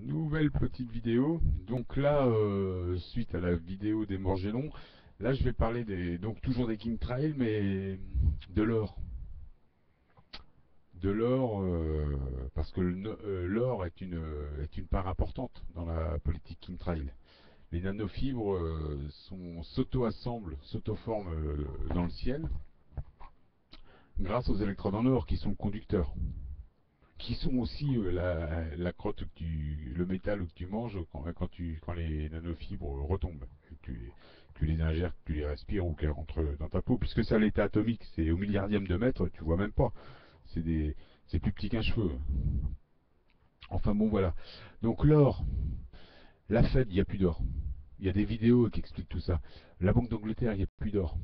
Nouvelle petite vidéo. Donc là, suite à la vidéo des Morgellons, là je vais parler donc toujours des chemtrails, mais de l'or. De l'or, parce que l'or est une part importante dans la politique chemtrail. Les nanofibres s'auto-assemblent, s'auto-forment dans le ciel grâce aux électrodes en or qui sont conducteurs, qui sont aussi la crotte le métal que tu manges quand les nanofibres retombent. Tu les ingères, tu les respires ou qu'elles rentrent dans ta peau, puisque c'est à l'état atomique, c'est au milliardième de mètre, tu vois même pas. C'est plus petit qu'un cheveu. Enfin bon, voilà. Donc l'or, la Fed, il n'y a plus d'or. Il y a des vidéos qui expliquent tout ça. La Banque d'Angleterre, il n'y a plus d'or.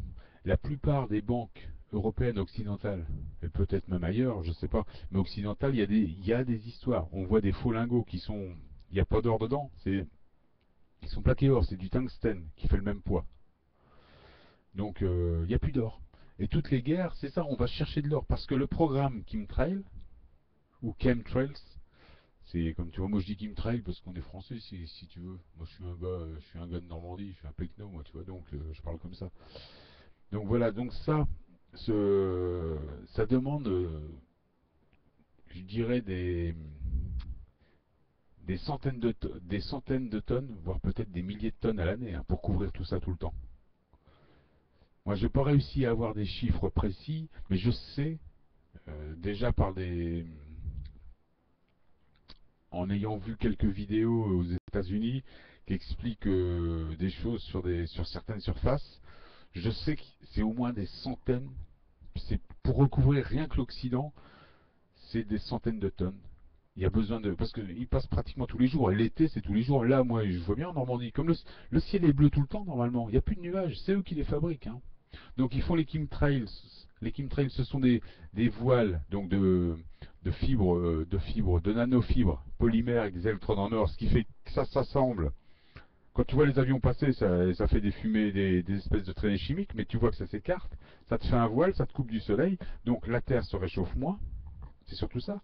La plupart des banques européennes occidentales, et peut-être même ailleurs, je ne sais pas, mais occidentales, il y a des histoires. On voit des faux lingots il n'y a pas d'or dedans, ils sont plaqués or, c'est du tungstène qui fait le même poids. Donc il n'y a plus d'or. Et toutes les guerres, c'est ça, on va chercher de l'or. Parce que le programme Chemtrail, ou Chemtrails, c'est comme tu vois, moi je dis Chemtrail parce qu'on est français si tu veux. Moi je suis un gars de Normandie, je suis un pecno, moi tu vois, donc je parle comme ça. Donc voilà, donc ça demande, je dirais, des centaines de tonnes, voire peut-être des milliers de tonnes à l'année, hein, pour couvrir tout ça tout le temps. Moi, je n'ai pas réussi à avoir des chiffres précis, mais je sais, déjà en ayant vu quelques vidéos aux États-Unis qui expliquent des choses sur certaines surfaces, je sais que c'est au moins des centaines. C'est pour recouvrir rien que l'Occident, c'est des centaines de tonnes. Il y a besoin de... Parce qu'ils passent pratiquement tous les jours. Et l'été, c'est tous les jours. Là, moi, je vois bien en Normandie. Comme le ciel est bleu tout le temps, normalement. Il n'y a plus de nuages. C'est eux qui les fabriquent, hein. Donc, ils font les chemtrails. Les chemtrails, ce sont des voiles donc de nanofibres polymères avec des électrodes en or. Ce qui fait que ça s'assemble. Quand tu vois les avions passer, ça fait des fumées, des espèces de traînées chimiques. Mais tu vois que ça s'écarte. Ça te fait un voile, ça te coupe du soleil. Donc, la Terre se réchauffe moins. C'est surtout ça.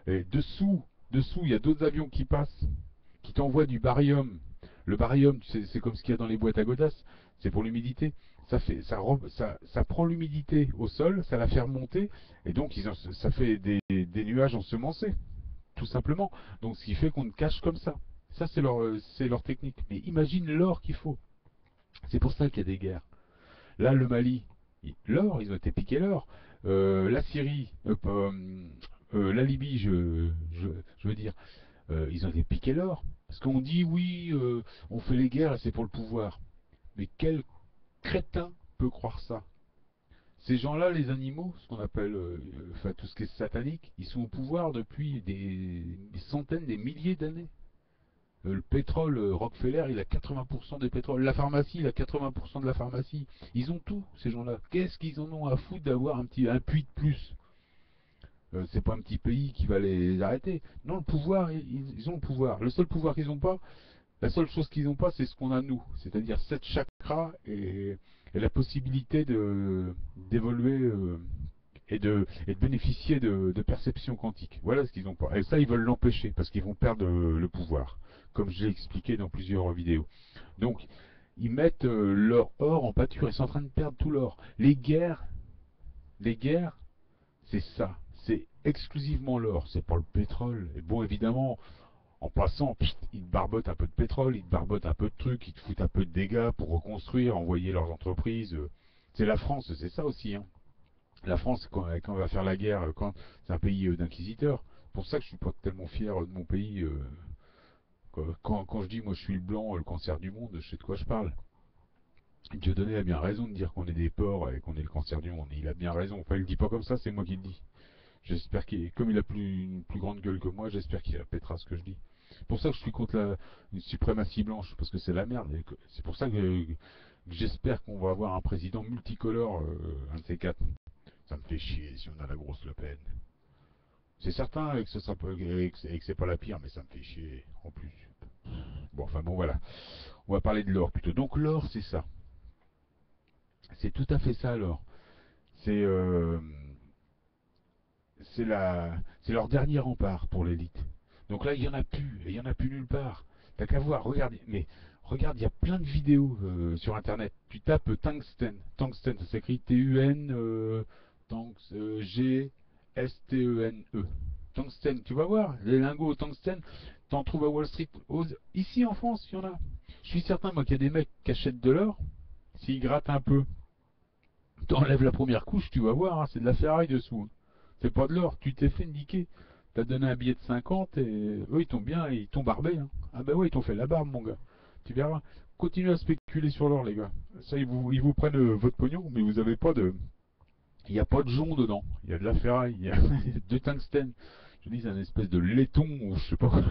Et dessous, il y a d'autres avions qui passent, qui t'envoient du barium. Le barium, c'est comme ce qu'il y a dans les boîtes à godasses, c'est pour l'humidité. Ça prend l'humidité au sol, ça la fait remonter, et donc ça fait des nuages ensemencés, tout simplement. Donc ce qui fait qu'on te cache comme ça. Ça, c'est leur technique. Mais imagine l'or qu'il faut. C'est pour ça qu'il y a des guerres. Là, le Mali, l'or, ils ont été piqués l'or. La Syrie, la Libye, je veux dire, ils ont été piqués l'or. Parce qu'on dit, oui, on fait les guerres et c'est pour le pouvoir. Mais quel crétin peut croire ça? Ces gens-là, les animaux, ce qu'on appelle, enfin tout ce qui est satanique, ils sont au pouvoir depuis des centaines, des milliers d'années. Le pétrole, Rockefeller, il a 80% des pétroles. La pharmacie, il a 80% de la pharmacie. Ils ont tout, ces gens-là. Qu'est-ce qu'ils en ont à foutre d'avoir un puits de plus? C'est pas un petit pays qui va les arrêter. Non, le pouvoir, ils ont le pouvoir. Le seul pouvoir qu'ils n'ont pas, la seule chose qu'ils n'ont pas, c'est ce qu'on a nous. C'est-à-dire 7 chakras et la possibilité d'évoluer et de bénéficier de perception quantique. Voilà ce qu'ils n'ont pas. Et ça, ils veulent l'empêcher parce qu'ils vont perdre le pouvoir, comme je l'ai expliqué dans plusieurs vidéos. Donc, ils mettent leur or en pâture. Ils sont en train de perdre tout l'or. Les guerres, c'est ça. C'est exclusivement l'or. C'est pas le pétrole. Et bon, évidemment, en passant, ils te barbotent un peu de pétrole, ils te barbotent un peu de trucs, ils te foutent un peu de dégâts pour reconstruire, envoyer leurs entreprises. C'est la France, c'est ça aussi, hein. La France, quand on va faire la guerre, c'est un pays d'inquisiteurs. C'est pour ça que je suis pas tellement fier de mon pays. Quand je dis moi je suis le blanc, le cancer du monde, je sais de quoi je parle. Dieudonné a bien raison de dire qu'on est des porcs et qu'on est le cancer du monde. Il a bien raison. Enfin, il le dit pas comme ça, c'est moi qui le dis. J'espère comme il a une plus grande gueule que moi, j'espère qu'il répétera ce que je dis. C'est pour ça que je suis contre une suprématie blanche, parce que c'est la merde. C'est pour ça que j'espère qu'on va avoir un président multicolore, un de ces quatre. Ça me fait chier si on a la grosse Le Pen. C'est certain que ce sera pas, et que c'est pas la pire, mais ça me fait chier en plus. Bon, enfin bon, voilà. On va parler de l'or plutôt. Donc l'or, c'est ça. C'est tout à fait ça l'or. C'est c'est leur dernier rempart pour l'élite. Donc là, il n'y en a plus, et il n'y en a plus nulle part. T'as qu'à voir, regarde, mais regarde, il y a plein de vidéos sur internet. Tu tapes tungstène, tungstène, ça s'écrit T-U-N, G-S-T-E-N-E. Tungstène, tu vas voir, les lingots au tungstène, t'en trouves à Wall Street. Ici en France, il y en a. Je suis certain, moi, qu'il y a des mecs qui achètent de l'or, s'ils grattent un peu, t'enlèves la première couche, tu vas voir, hein, c'est de la ferraille dessous. Hein. C'est pas de l'or, tu t'es fait niquer. T'as donné un billet de 50 et eux ils t'ont bien, ils t'ont barbé. Hein. Ah bah ouais, ils t'ont fait la barbe mon gars. Tu verras. Continuez à spéculer sur l'or les gars. Ça ils vous prennent votre pognon, mais vous avez pas de... Il n'y a pas de jonc dedans. Il y a de la ferraille, il y a de tungstène. Je dis c'est un espèce de laiton ou je sais pas quoi.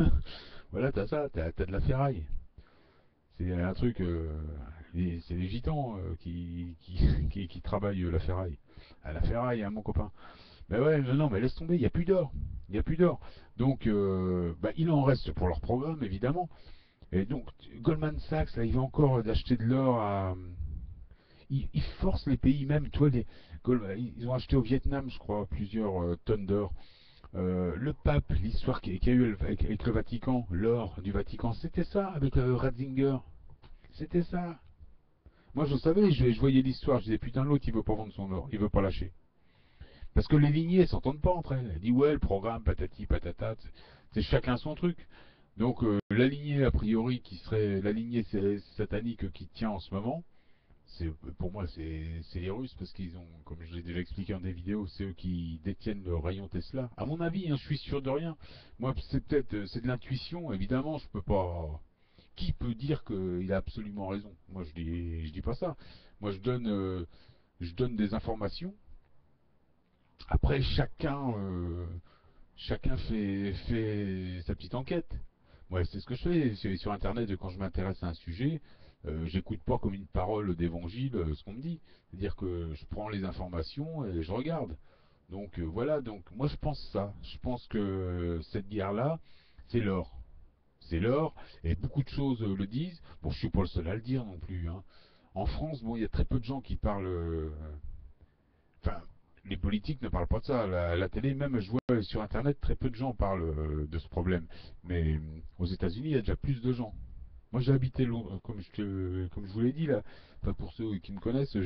Voilà, t'as ça, t'as de la ferraille. C'est un truc... c'est les gitans qui travaillent la ferraille. À la ferraille, hein, mon copain. Ben ouais, non, non, mais laisse tomber, il n'y a plus d'or. Il n'y a plus d'or. Donc, bah, il en reste pour leur programme, évidemment. Et donc, Goldman Sachs, là, il va encore d'acheter de l'or à... ils forcent les pays même, tu vois, ils ont acheté au Vietnam, je crois, plusieurs tonnes d'or. Le pape, l'histoire qu'il y a eu avec le Vatican, l'or du Vatican, c'était ça, avec Ratzinger. C'était ça. Moi, je savais, je voyais l'histoire, je disais, putain, l'autre, il veut pas vendre son or, il veut pas lâcher. Parce que les lignées s'entendent pas entre elles. Elle dit ouais, le programme, patati patata, c'est chacun son truc. Donc la lignée a priori qui serait la lignée satanique qui tient en ce moment, c'est pour moi c'est les Russes parce qu'ils ont, comme je l'ai déjà expliqué dans des vidéos, c'est eux qui détiennent le rayon Tesla. À mon avis, hein, je suis sûr de rien. Moi, c'est peut-être c'est de l'intuition. Évidemment, je peux pas. Qui peut dire qu'il a absolument raison? Moi, je dis pas ça. Moi, je donne des informations. Après, chacun fait sa petite enquête. Moi, c'est ce que je fais sur Internet quand je m'intéresse à un sujet. J'écoute pas comme une parole d'évangile ce qu'on me dit. C'est-à-dire que je prends les informations et je regarde. Donc voilà, donc moi je pense ça. Je pense que cette guerre-là, c'est l'or. C'est l'or, et beaucoup de choses le disent. Bon, je suis pas le seul à le dire non plus. Hein. En France, bon, il y a très peu de gens qui parlent. Enfin, les politiques ne parlent pas de ça. La télé, même, je vois sur Internet, très peu de gens parlent de ce problème. Mais aux États-Unis, il y a déjà plus de gens. Moi, j'ai habité, comme je vous l'ai dit là, enfin, pour ceux qui me connaissent,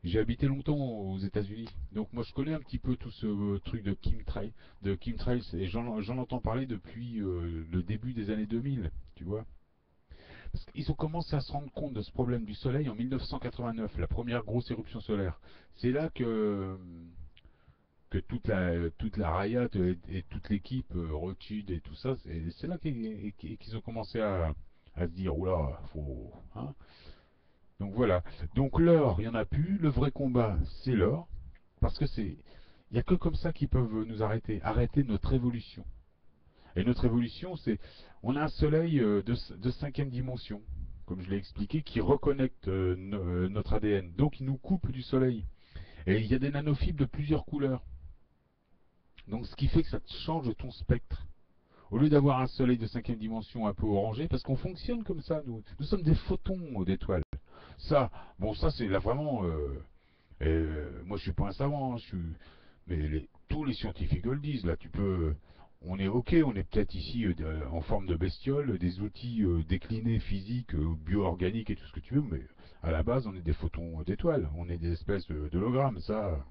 j'ai habité longtemps aux États-Unis. Donc moi, je connais un petit peu tout ce truc de chemtrails, et j'en entends parler depuis le début des années 2000, tu vois. Parce qu'ils ont commencé à se rendre compte de ce problème du Soleil en 1989, la première grosse éruption solaire. C'est là que toute la Riot et toute l'équipe Rothschild et tout ça, c'est là qu'ils ont commencé à se dire, oula, faut... Hein. Donc voilà. Donc l'or, il n'y en a plus. Le vrai combat, c'est l'or. Parce que il n'y a que comme ça qu'ils peuvent nous arrêter notre évolution. Et notre évolution, on a un soleil de cinquième dimension, comme je l'ai expliqué, qui reconnecte notre ADN. Donc il nous coupe du soleil. Et il y a des nanofibres de plusieurs couleurs. Donc ce qui fait que ça te change ton spectre. Au lieu d'avoir un soleil de cinquième dimension un peu orangé, parce qu'on fonctionne comme ça, nous sommes des photons d'étoiles. Ça, bon, ça c'est là vraiment. Moi je suis pas un savant, hein, mais tous les scientifiques le disent. Là, on est ok, on est peut-être ici en forme de bestiole, des outils déclinés physiques, bio-organiques et tout ce que tu veux, mais à la base on est des photons d'étoiles, on est des espèces d'hologrammes. Ça,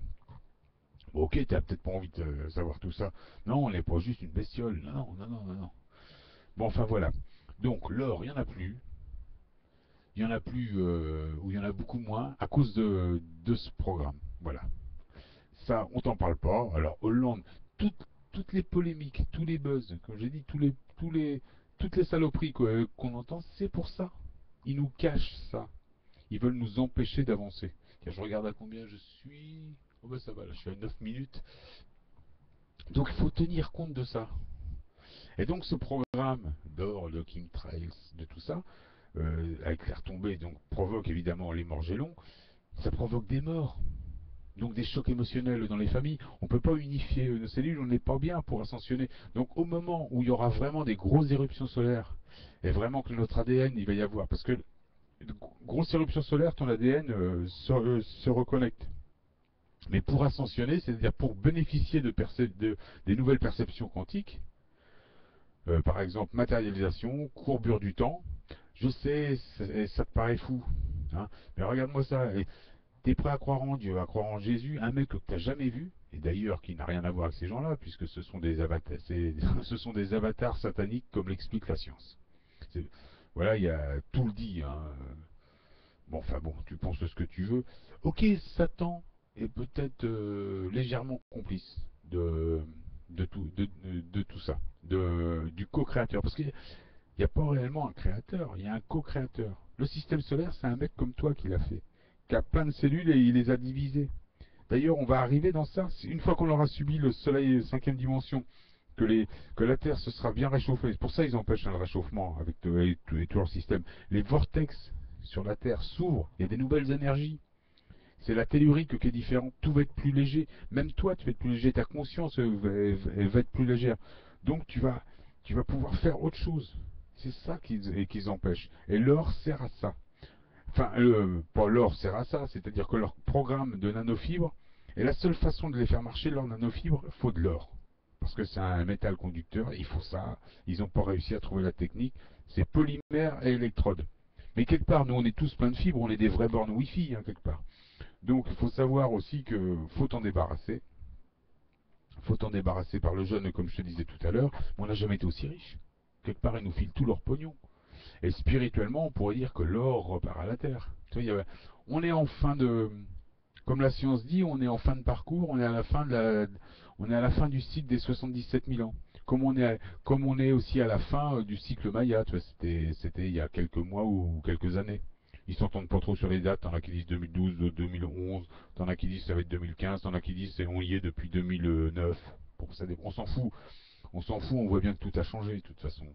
bon, ok, t'as peut-être pas envie de savoir tout ça. Non, on n'est pas juste une bestiole. Non, non, non, non, non, non. Bon, enfin voilà. Donc l'or, il y en a plus. Il y en a plus, ou il y en a beaucoup moins à cause de ce programme. Voilà. Ça, on t'en parle pas. Alors Hollande, toutes les polémiques, tous les buzz, comme j'ai dit, toutes les saloperies qu'on entend, c'est pour ça. Ils nous cachent ça. Ils veulent nous empêcher d'avancer. Tiens, je regarde à combien je suis. Oh bah ça va, là je suis à 9 minutes. Donc il faut tenir compte de ça. Et donc ce programme d'or, de chemtrails, de tout ça, avec les retombées, donc provoque évidemment les morts gélons, ça provoque des morts. Donc des chocs émotionnels dans les familles. On ne peut pas unifier nos cellules, on n'est pas bien pour ascensionner. Donc au moment où il y aura vraiment des grosses éruptions solaires, et vraiment que notre ADN, il va y avoir, parce que grosse éruption solaire, ton ADN se reconnecte. Mais pour ascensionner, c'est-à-dire pour bénéficier des nouvelles perceptions quantiques, Par exemple, matérialisation, courbure du temps. Je sais, ça te paraît fou, hein, mais regarde-moi ça. T'es prêt à croire en Dieu, à croire en Jésus, un mec que t'as jamais vu, et d'ailleurs qui n'a rien à voir avec ces gens-là, puisque ce sont des avatars, ce sont des avatars sataniques, comme l'explique la science. Voilà, il y a tout le dit, hein. Bon, enfin bon, tu penses ce que tu veux. Ok, Satan est peut-être légèrement complice de, de tout ça, du co-créateur. Parce qu'il n'y a pas réellement un créateur, il y a un co-créateur. Le système solaire, c'est un mec comme toi qui l'a fait, qui a plein de cellules et il les a divisées. D'ailleurs, on va arriver dans ça, une fois qu'on aura subi le soleil 5e dimension, que la Terre se sera bien réchauffée. C'est pour ça qu'ils empêchent le réchauffement avec tout leur système. Les vortex sur la Terre s'ouvrent, il y a des nouvelles énergies. C'est la tellurique qui est différente, tout va être plus léger. Même toi, tu vas être plus léger, ta conscience elle va être plus légère. Donc tu vas pouvoir faire autre chose. C'est ça qu'ils empêchent. Et l'or sert à ça. Enfin, pas l'or sert à ça, c'est-à-dire que leur programme de nanofibres, et la seule façon de les faire marcher, leurs nanofibres, il faut de l'or. Parce que c'est un métal conducteur, il faut ça. Ils n'ont pas réussi à trouver la technique. C'est polymère et électrode. Mais quelque part, nous on est tous plein de fibres, on est des vrais bornes Wi-Fi, hein, quelque part. Donc il faut savoir aussi que faut t'en débarrasser. Faut t'en débarrasser par le jeune, comme je te disais tout à l'heure. Mais on n'a jamais été aussi riche. Quelque part, ils nous filent tout leur pognon. Et spirituellement, on pourrait dire que l'or repart à la terre. Tu vois, on est en fin de, comme la science dit, on est en fin de parcours, on est à la fin on est à la fin du cycle des 77 000 ans. Comme on est aussi à la fin du cycle Maya. Tu vois, c'était il y a quelques mois ou quelques années. Ils s'entendent pas trop sur les dates. T'en as qui disent 2012, 2011. T'en as qui disent ça va être 2015. T'en as qui disent on y est depuis 2009. Bon, on s'en fout. On s'en fout. On voit bien que tout a changé de toute façon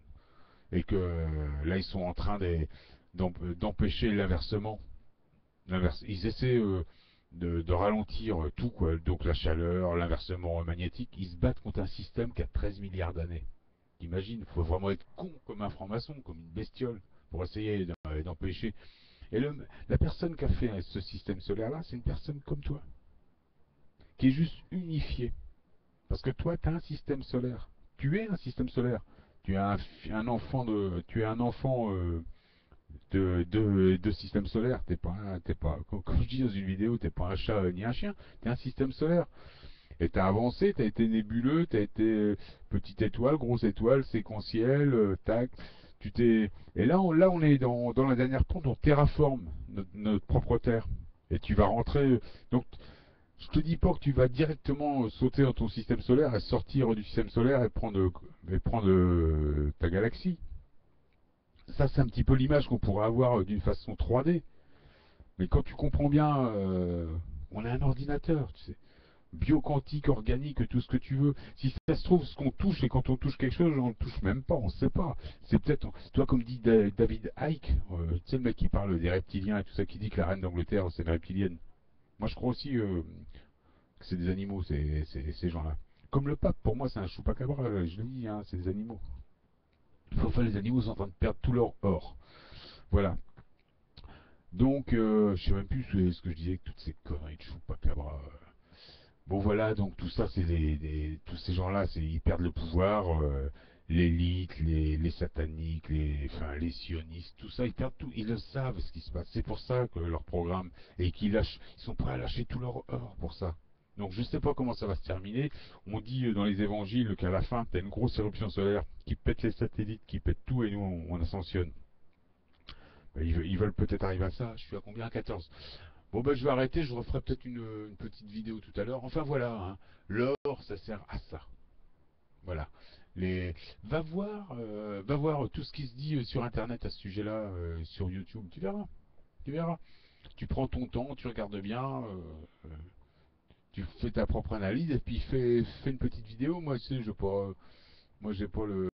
et que là ils sont en train d'empêcher l'inversement. Ils essaient de ralentir tout, quoi. Donc la chaleur, l'inversement magnétique, ils se battent contre un système qui a 13 milliards d'années. Imagine, il faut vraiment être con comme un franc-maçon, comme une bestiole, pour essayer d'empêcher. Et la personne qui a fait ce système solaire-là, c'est une personne comme toi, qui est juste unifiée. Parce que toi, tu as un système solaire. Tu es un système solaire. Tu es un enfant de système solaire. T'es pas, comme je dis dans une vidéo, t'es pas un chat ni un chien. T'es un système solaire. Et t'as avancé, t'as été nébuleux, t'as été petite étoile, grosse étoile, séquentielle, tac. Et là, on est dans la dernière pente, on terraforme notre propre terre. Et tu vas rentrer. Donc, je te dis pas que tu vas directement sauter dans ton système solaire et sortir du système solaire et prendre ta galaxie. Ça, c'est un petit peu l'image qu'on pourrait avoir d'une façon 3D. Mais quand tu comprends bien, on est un ordinateur, tu sais. Bioquantique, organique, tout ce que tu veux. Si ça se trouve, ce qu'on touche, et quand on touche quelque chose, on ne touche même pas, on ne sait pas. C'est peut-être, toi, comme dit David Icke, tu sais, le mec qui parle des reptiliens et tout ça, qui dit que la reine d'Angleterre, c'est une reptilienne. Moi, je crois aussi que c'est des animaux, ces gens-là. Comme le pape, pour moi, c'est un chupacabra, je le dis, hein, c'est des animaux. Enfin, les animaux sont en train de perdre tout leur or. Voilà. Donc, je sais même plus ce que je disais, que toutes ces conneries de chupacabra. Bon, voilà, donc tout ça, c'est tous ces gens-là, ils perdent le pouvoir. L'élite, les sataniques, enfin, les sionistes, tout ça, ils perdent tout. Ils le savent ce qui se passe. C'est pour ça que leur programme, et ils sont prêts à lâcher tout leur or pour ça. Donc je ne sais pas comment ça va se terminer. On dit dans les évangiles qu'à la fin, tu as une grosse éruption solaire qui pète les satellites, qui pète tout, et nous, on ascensionne. Ils veulent peut-être arriver à ça. Je suis à combien? 14. Bon, ben je vais arrêter. Je referai peut-être une petite vidéo tout à l'heure. Enfin voilà, hein. L'or, ça sert à ça. Voilà. Les... va voir tout ce qui se dit sur Internet à ce sujet-là, sur YouTube. Tu verras. Tu verras. Tu prends ton temps, tu regardes bien, tu fais ta propre analyse et puis fais une petite vidéo. Moi, tu sais, moi, j'ai pas le